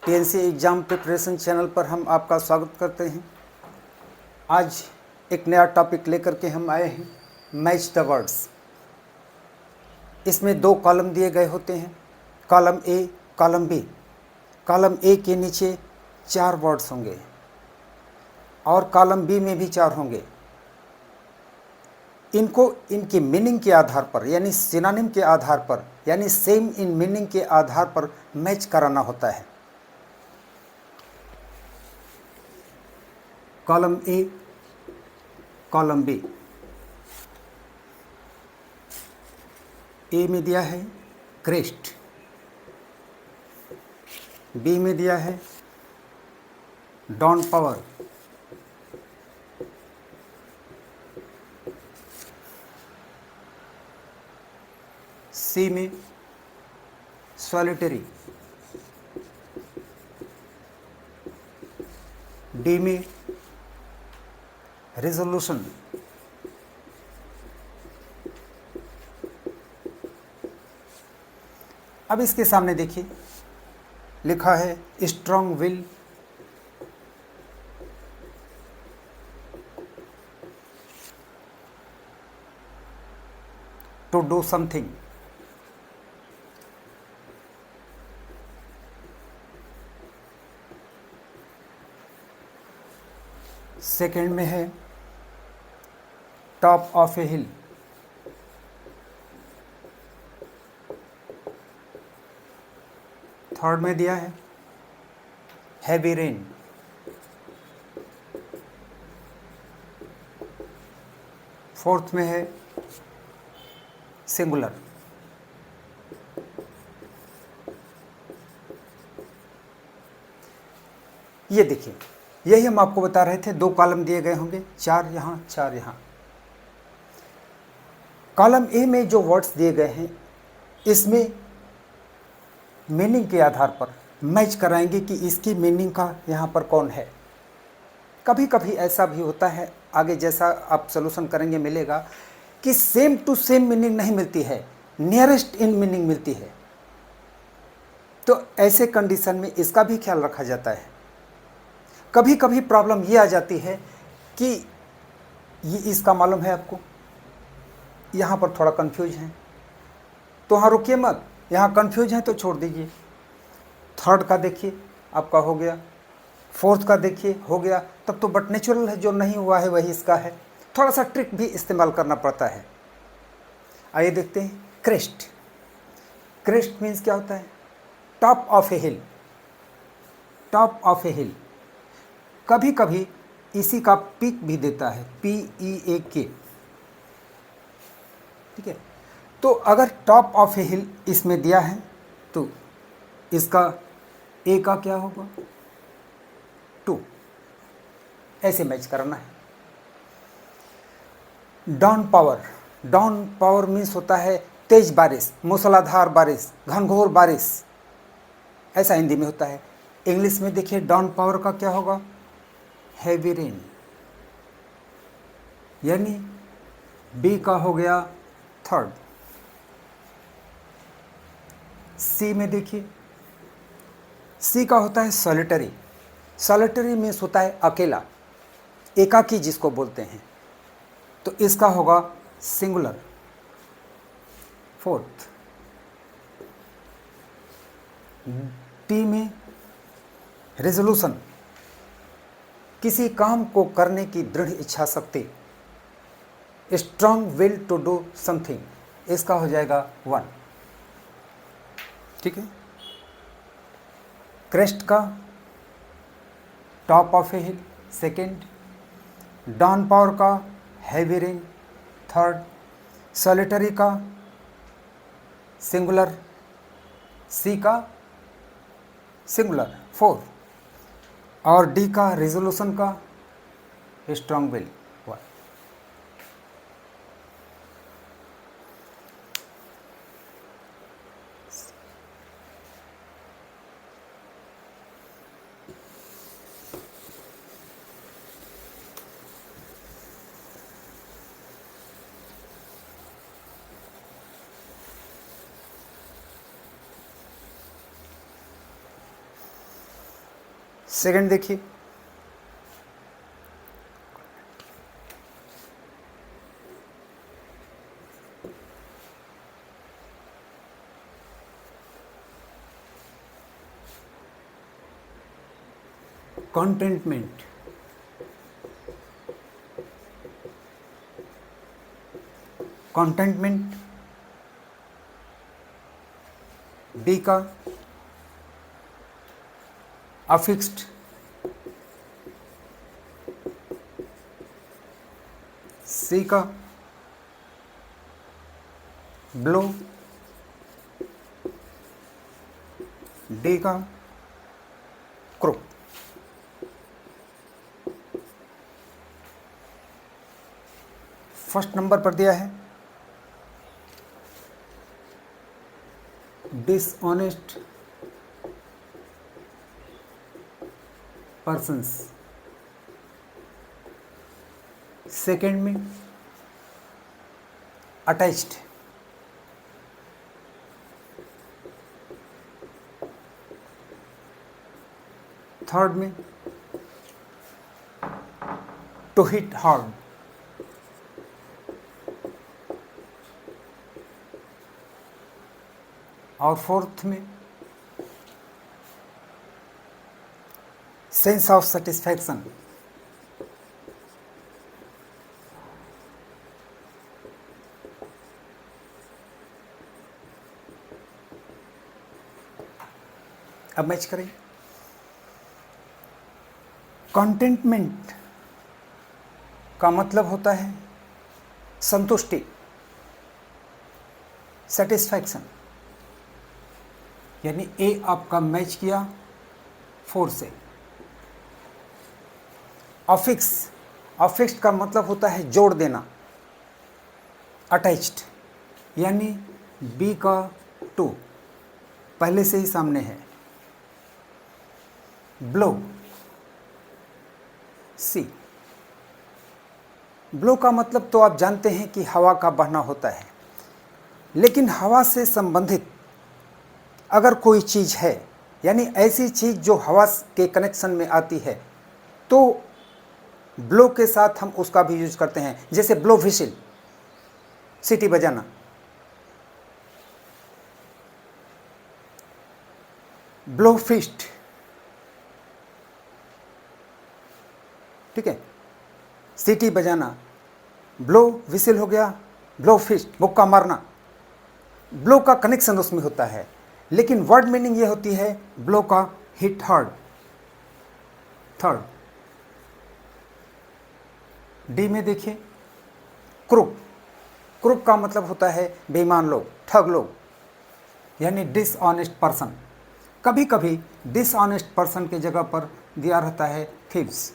PNC exam preparation channel पर हम आपका स्वागत करते हैं। आज एक नया टॉपिक लेकर के हम आए हैं, मैच द वर्ड्स। इसमें दो कॉलम दिए गए होते हैं, column A, column B. Column A के नीचे 4 वर्ड्स होंगे और कॉलम बी में भी 4 होंगे। इनको इनकी मीनिंग के आधार पर यानी सिनोनिम के आधार पर यानी सेम इन मीनिंग के आधार पर मैच कराना होता है। Column A, column B. A में दिया है क्रेस्ट, बी में दिया है डॉन पावर, सी में सॉलिटरी, डी में रेजोल्यूशन, अब इसके सामने देखिए लिखा है strong will, to do something. Second में है top of a hill, third में दिया है हैवी रेन, फोर्थ में है सिंगुलर। ये देखिए, यही हम आपको बता रहे थे, 2 कॉलम दिए गए होंगे, 4 यहाँ 4 यहाँ। कॉलम ए में जो वर्ड्स दिए गए हैं इसमें मीनिंग के आधार पर मैच कराएंगे कि इसकी मीनिंग का यहाँ पर कौन है। कभी कभी ऐसा भी होता है, आगे जैसा आप सॉल्यूशन करेंगे मिलेगा कि सेम टू सेम मीनिंग नहीं मिलती है, नियरेस्ट इन मीनिंग मिलती है। तो ऐसे कंडीशन में इसका भी ख्याल रखा जाता है। कभी कभी प्रॉब्लम ये आ जाती है कि ये इसका मालूम है आपको, यहाँ पर थोड़ा कंफ्यूज है, तो हाँ रुकिए मत, यहाँ कंफ्यूज है तो छोड़ दीजिए। थर्ड का देखिए आपका हो गया, फोर्थ का देखिए हो गया, तब तो बट नेचुरल है, जो नहीं हुआ है वही इसका है। थोड़ा सा ट्रिक भी इस्तेमाल करना पड़ता है। आइए देखते हैं क्रेस्ट। क्रेस्ट मीन्स क्या होता है? Top of a hill, top of a hill. कभी कभी इसी का पीक भी देता है, PEAK, ठीक है। तो अगर टॉप ऑफ ए हिल इसमें दिया है तो इसका ए का क्या होगा? 2, ऐसे मैच करना है। Downpour, downpour means होता है तेज बारिश, मूसलाधार बारिश, घनघोर बारिश, ऐसा हिंदी में होता है। इंग्लिश में देखिए डॉन पावर का क्या होगा? हैवी रेन, यानी बी का हो गया थर्ड। सी में देखिए, सी का होता है सॉलिटरी। सॉलिटरी मीन्स होता है अकेला, एकाकी जिसको बोलते हैं, तो इसका होगा सिंगुलर, फोर्थ। टी में रेजोल्यूशन, किसी काम को करने की दृढ़ इच्छा शक्ति, strong will to do something, इसका हो जाएगा 1, ठीक है। क्रेस्ट का top of a hill, second. Downpour का हैवी रेन, थर्ड। सॉलिटरी का सिंगुलर, सी का सिंगुलर, 4, और डी का रेजोल्यूशन का स्ट्रॉन्ग विल, 1। सेकंड देखिए, कंटेंटमेंट। कंटेंटमेंट बी का अफिक्स्ड, सी का ब्लो, डी का क्रो। फर्स्ट नंबर पर दिया है डिसऑनेस्ट पर्सन्स, सेकेंड में अटैच्ड, थर्ड में टू हिट हार्ड, और फोर्थ में सेंस ऑफ सेटिस्फैक्शन। अब मैच करें। कंटेंटमेंट का मतलब होता है संतुष्टि, सेटिस्फैक्शन, यानी ए आपका मैच किया 4 से। अफिक्स, अफिक्स्ड का मतलब होता है जोड़ देना, अटैच्ड, यानी बी का 2 पहले से ही सामने है। ब्लो, सी, ब्लो का मतलब तो आप जानते हैं कि हवा का बहना होता है, लेकिन हवा से संबंधित अगर कोई चीज़ है, यानी ऐसी चीज़ जो हवा के कनेक्शन में आती है, तो ब्लो के साथ हम उसका भी यूज करते हैं। जैसे ब्लो व्हिसिल, सीटी बजाना, ब्लो फिस्ट, ठीक है, सीटी बजाना, ब्लो व्हिसिल हो गया, ब्लो फिस्ट मुक्का मारना, ब्लो का कनेक्शन उसमें होता है, लेकिन वर्ड मीनिंग ये होती है ब्लो का हिट हार्ड। थर्ड, डी में देखिए क्रूक, क्रूक का मतलब होता है बेईमान लोग, ठग लोग, यानी डिसऑनेस्ट पर्सन। कभी कभी डिसऑनेस्ट पर्सन की जगह पर दिया रहता है थीव्स।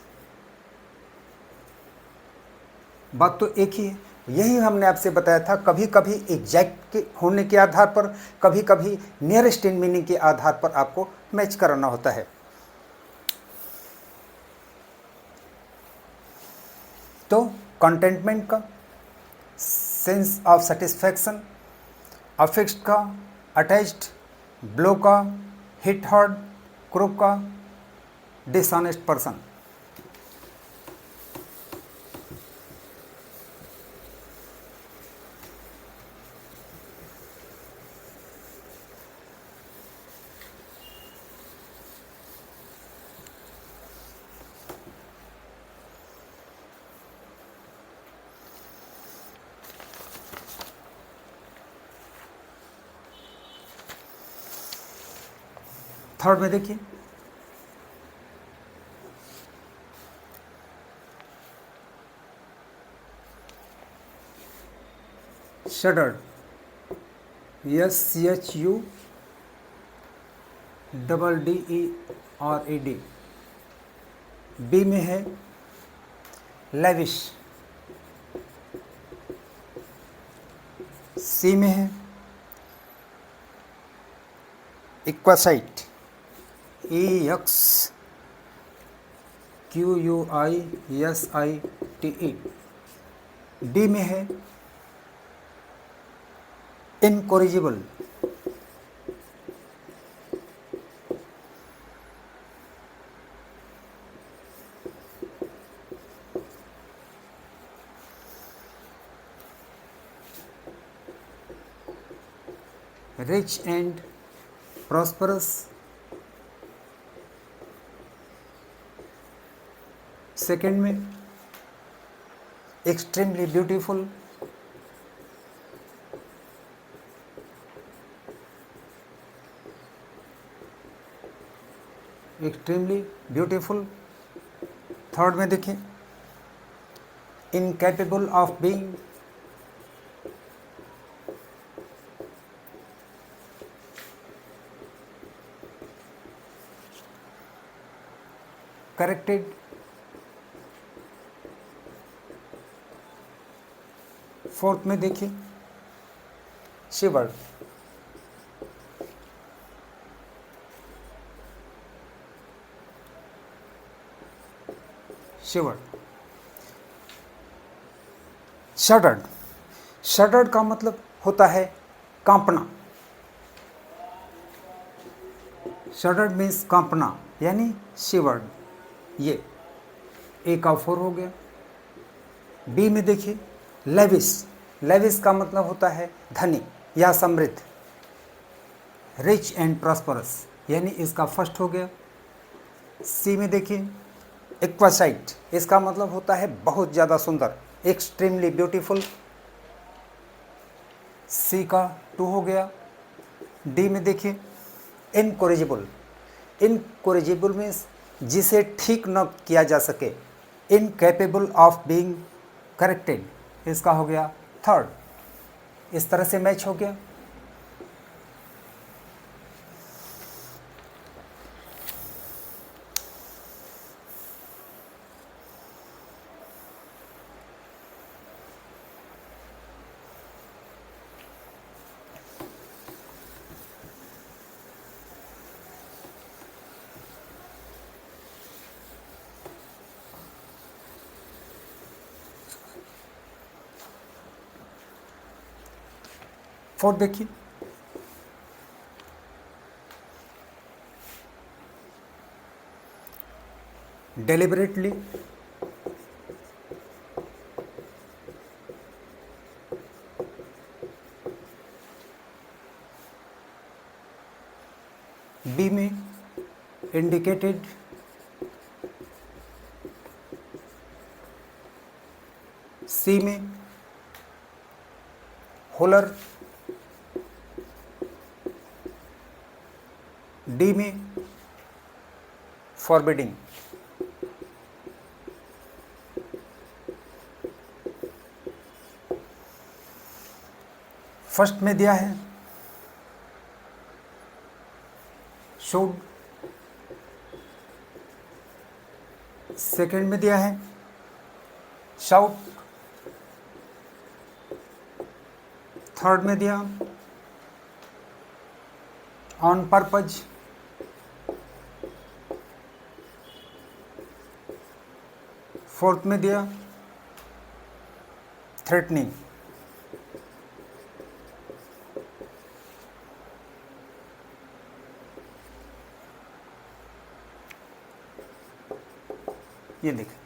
बात तो एक ही है, यही हमने आपसे बताया था। कभी कभी एग्जैक्ट होने के आधार पर, कभी कभी नियरेस्ट इन मीनिंग के आधार पर आपको मैच कराना होता है। तो कंटेंटमेंट का, सेंस ऑफ सेटिस्फैक्शन, अफिक्स्ड का, अटैच्ड, ब्लो का, हिट हार्ड, क्रूक का, डिसऑनेस्ट पर्सन। थर्ड में देखिए शडर्ड, SHUDDERED। बी में है लेविश, सी में है इक्वासाइट, EXQUISITE। डी में है इनकोरिजिबल, रिच एंड प्रॉस्परस, सेकेंड में extremely beautiful, extremely beautiful, third में देखिए incapable of being, corrected, fourth में देखिए शिवर्ड, शिवर्ड, शडर्ड, शडर्ड का मतलब होता है कांपना, शडर्ड मीन्स कांपना यानी शिवर्ड, ये ए का 4 हो गया। बी में देखिए लेविस, लेविस का मतलब होता है धनी या समृद्ध, रिच एंड प्रॉस्परस यानी इसका फर्स्ट हो गया। सी में देखिए एक्वासाइट, इसका मतलब होता है बहुत ज़्यादा सुंदर, एक्सट्रीमली ब्यूटीफुल, सी का 2 हो गया। डी में देखिए इनकोरिजिबल, इनकोरिजिबल मीन्स जिसे ठीक न किया जा सके, इनकैपेबल ऑफ बीइंग करेक्टेड, इसका हो गया थर्ड। इस तरह से मैच हो गया। फोर्थ देखिए डेलिबरेटली, बी में इंडिकेटेड, सी में होलर, डी में फॉरबिडिंग। फर्स्ट में दिया है शुड, सेकंड में दिया है शाउट, थर्ड में दिया ऑन पर्पज, फोर्थ में दिया थ्रेटनिंग। ये देखें,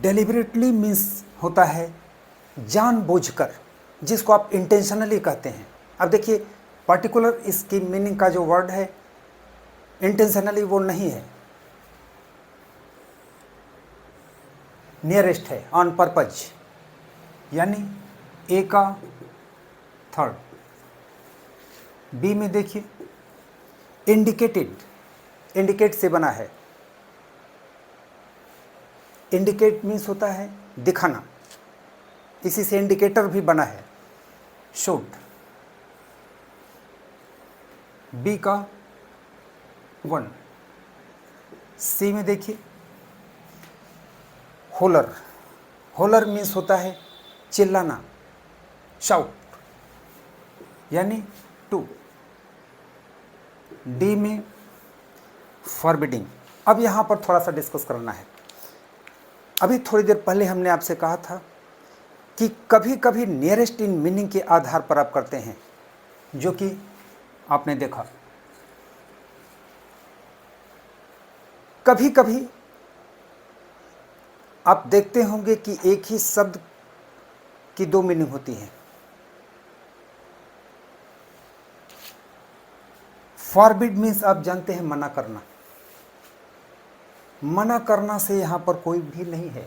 डेलिबरेटली मीन्स होता है जानबूझकर, जिसको आप इंटेंशनली कहते हैं। अब देखिए पर्टिकुलर इसकी मीनिंग का जो वर्ड है इंटेंशनली वो नहीं है, नियरेस्ट है, ऑन पर्पज यानी ए का थर्ड। बी में देखिए इंडिकेटेड, इंडिकेट से बना है, इंडिकेट मीन्स होता है दिखाना, इसी से इंडिकेटर भी बना है, शुड। बी का 1। सी में देखिए होलर, होलर मीन्स होता है चिल्लाना, शाउट यानी 2। डी में फॉरबिडिंग। अब यहाँ पर थोड़ा सा डिस्कस करना है। अभी थोड़ी देर पहले हमने आपसे कहा था कि कभी कभी नियरेस्ट इन मीनिंग के आधार पर आप करते हैं, जो कि आपने देखा। कभी कभी आप देखते होंगे कि एक ही शब्द की 2 मीनिंग होती हैं, फॉरबिड मीन्स आप जानते हैं मना करना। मना करना से यहाँ पर कोई भी नहीं है,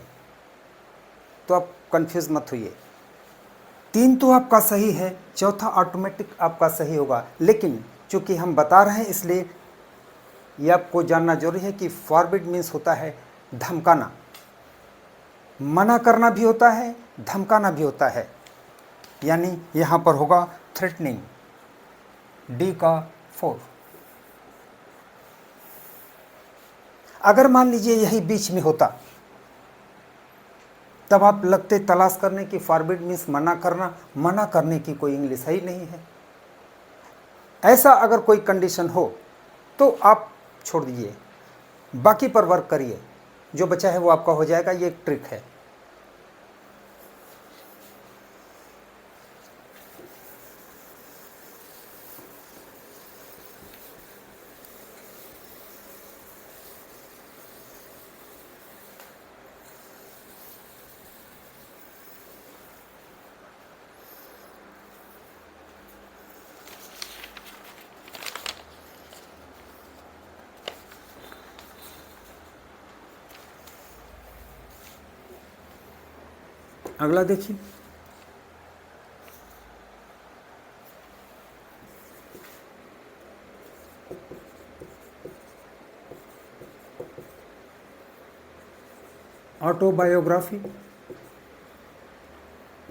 तो आप कंफ्यूज मत होइए। 3 तो आपका सही है, चौथा ऑटोमेटिक आपका सही होगा। लेकिन चूंकि हम बता रहे हैं इसलिए ये आपको जानना जरूरी है कि फॉरबिड मीन्स होता है धमकाना। मना करना भी होता है, धमकाना भी होता है। यानी यहाँ पर होगा थ्रेटनिंग, डी का 4। अगर मान लीजिए यही बीच में होता, तब आप लगते तलाश करने की फॉरबिड मीन्स मना करना। मना करने की कोई इंग्लिश ही नहीं है। ऐसा अगर कोई कंडीशन हो तो आप छोड़ दीजिए, बाकी पर वर्क करिए, जो बचा है वो आपका हो जाएगा। ये एक ट्रिक है। अगला देखिए, ऑटोबायोग्राफी।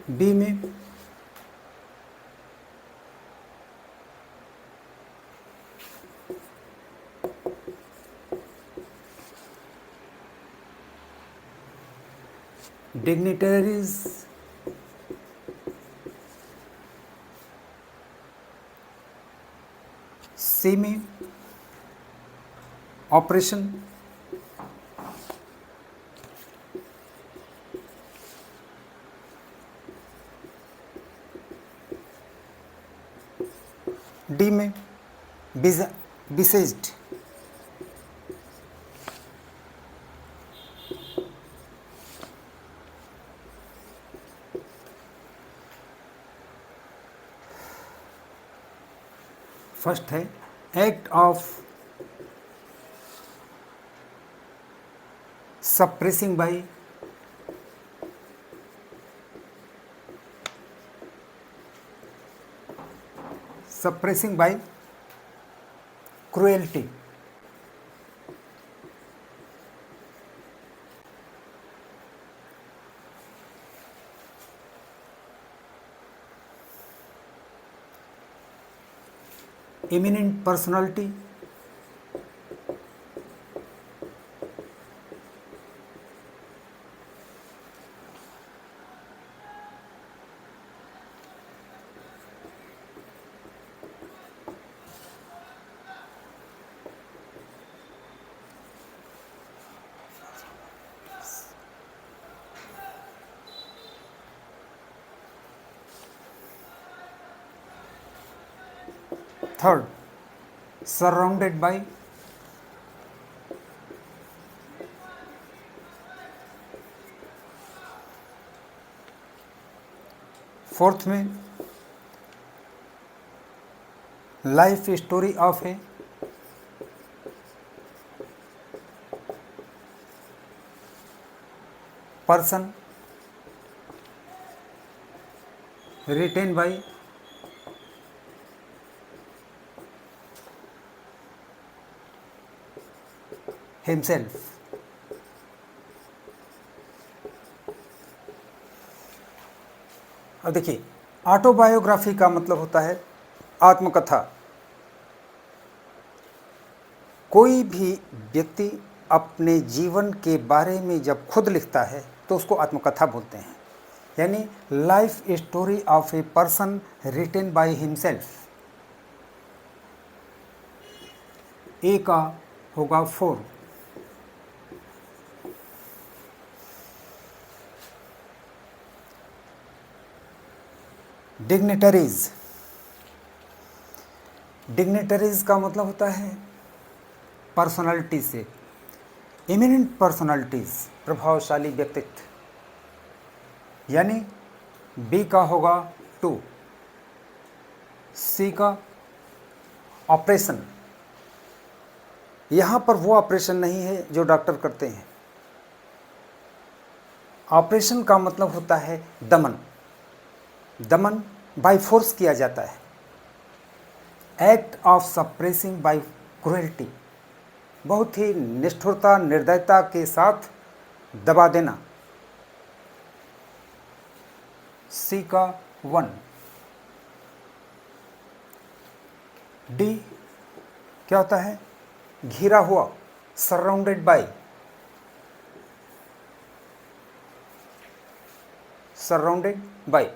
बी में डिग्निटरीज, सी में ऑपरेशन, डी में बिसेज्ड। फर्स्ट है act of suppressing by cruelty. Eminent personality, third surrounded by, fourth में life story of a person written by himself. अब देखिए, ऑटोबायोग्राफी का मतलब होता है आत्मकथा। कोई भी व्यक्ति अपने जीवन के बारे में जब खुद लिखता है तो उसको आत्मकथा बोलते हैं। यानी life story of a person written by himself. A का होगा 4। डिग्निटरीज। डिग्निटरीज का मतलब होता है पर्सनालिटी से, इमिनेंट पर्सनालिटीज, प्रभावशाली व्यक्तित्व। यानी बी का होगा 2, सी का ऑपरेशन, यहाँ पर वो ऑपरेशन नहीं है जो डॉक्टर करते हैं। ऑपरेशन का मतलब होता है दमन। दमन बाय फोर्स किया जाता है। Act of suppressing by cruelty, बहुत ही निष्ठुरता निर्दयता के साथ दबा देना। सी का 1। डी क्या होता है? घिरा हुआ, सराउंडेड बाय, सराउंडेड बाय।